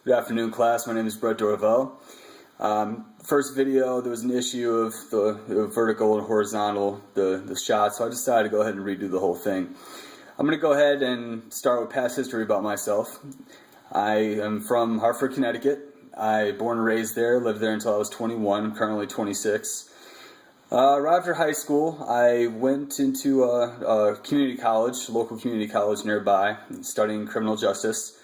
Good afternoon, class. My name is Brett Dorvell. First video, there was an issue of the vertical and horizontal, the shot, so I decided to go ahead and redo the whole thing. I'm going to go ahead and start with past history about myself. I am from Hartford, Connecticut. I born and raised there, lived there until I was 21. I'm currently 26. Right after high school, I went into a community college, local community college nearby, studying criminal justice.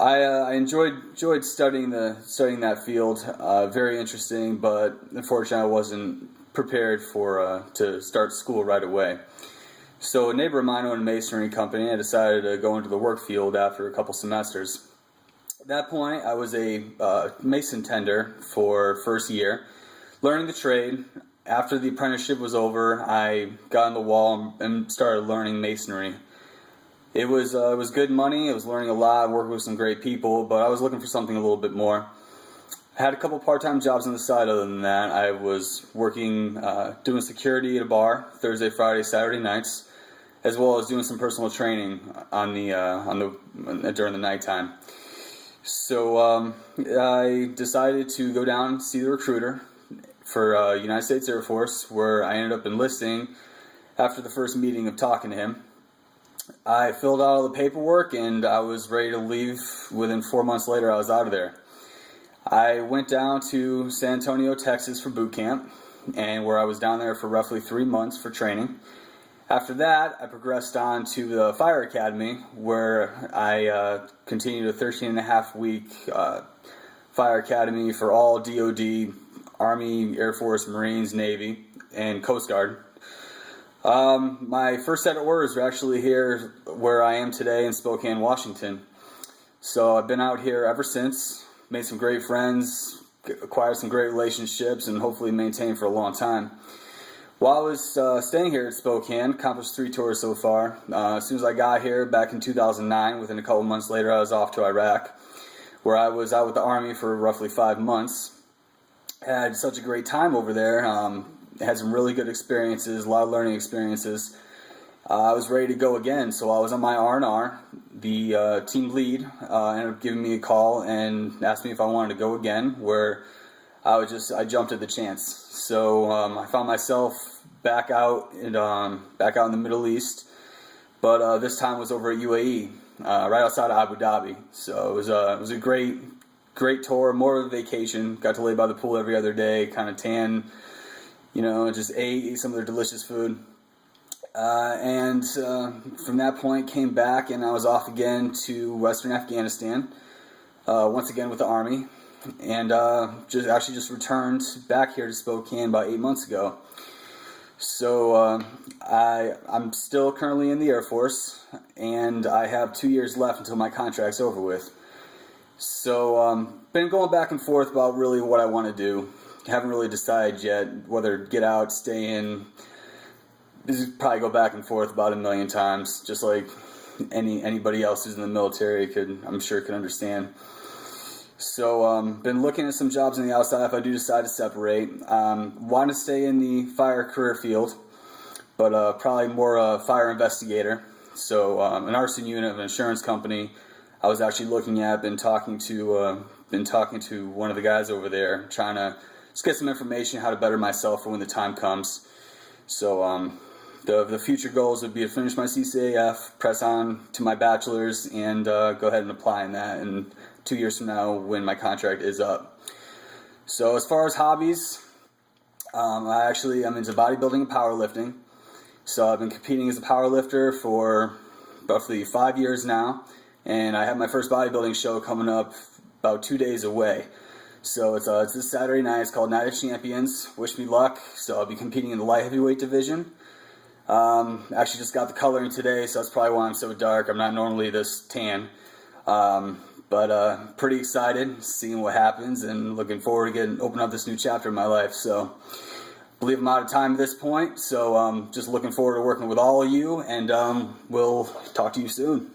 I enjoyed studying that field. Very interesting, but unfortunately, I wasn't prepared to start school right away. So a neighbor of mine owned a masonry company. I decided to go into the work field after a couple semesters. At that point, I was a mason tender for first year, learning the trade. After the apprenticeship was over, I got on the wall and started learning masonry. It was good money. I was learning a lot, working with some great people, but I was looking for something a little bit more. I had a couple part-time jobs on the side. Other than that, I was working, doing security at a bar Thursday, Friday, Saturday nights, as well as doing some personal training during the nighttime. So I decided to go down and see the recruiter for United States Air Force, where I ended up enlisting after the first meeting of talking to him. I filled out all the paperwork and I was ready to leave. Within 4 months later, I was out of there. I went down to San Antonio, Texas for boot camp, and where I was down there for roughly 3 months for training. After that, I progressed on to the Fire Academy, where I continued a 13-and-a-half-week Fire Academy for all DoD, Army, Air Force, Marines, Navy, and Coast Guard. My first set of orders were actually here where I am today in Spokane, Washington. So I've been out here ever since, made some great friends, acquired some great relationships, and hopefully maintained for a long time. While I was staying here at Spokane, accomplished 3 tours so far. As soon as I got here back in 2009, within a couple months later, I was off to Iraq, where I was out with the Army for roughly 5 months. Had such a great time over there. Had some really good experiences, a lot of learning experiences. I was ready to go again, so I was on my R&R. The team lead ended up giving me a call and asked me if I wanted to go again, where I jumped at the chance. So I found myself back out in the Middle East, but this time was over at UAE, right outside of Abu Dhabi. So it was a great tour, more of a vacation. Got to lay by the pool every other day, kind of tan. Just ate some of their delicious food. And from that point, came back, and I was off again to Western Afghanistan, once again with the Army, and just returned back here to Spokane about 8 months ago. So I'm still currently in the Air Force, and I have 2 years left until my contract's over with. So been going back and forth about really what I want to do. Haven't really decided yet whether to get out, stay in. This is probably go back and forth about 1,000,000 times, just like anybody else who's in the military could understand. So been looking at some jobs on the outside if I do decide to separate. Want to stay in the fire career field, but probably more a fire investigator. So an arson unit of an insurance company. I was actually looking at, been talking to one of the guys over there, trying to just get some information how to better myself for when the time comes. So the future goals would be to finish my CCAF, press on to my bachelor's, and go ahead and apply in that in 2 years from now when my contract is up. So as far as hobbies, I'm into bodybuilding and powerlifting. So I've been competing as a powerlifter for roughly 5 years now, and I have my first bodybuilding show coming up about 2 days away. So it's this Saturday night. It's called Night of Champions. Wish me luck. So I'll be competing in the light heavyweight division. Actually just got the coloring today, so that's probably why I'm so dark. I'm not normally this tan. But pretty excited, seeing what happens, and looking forward to open up this new chapter in my life. So I believe I'm out of time at this point. So just looking forward to working with all of you, and we'll talk to you soon.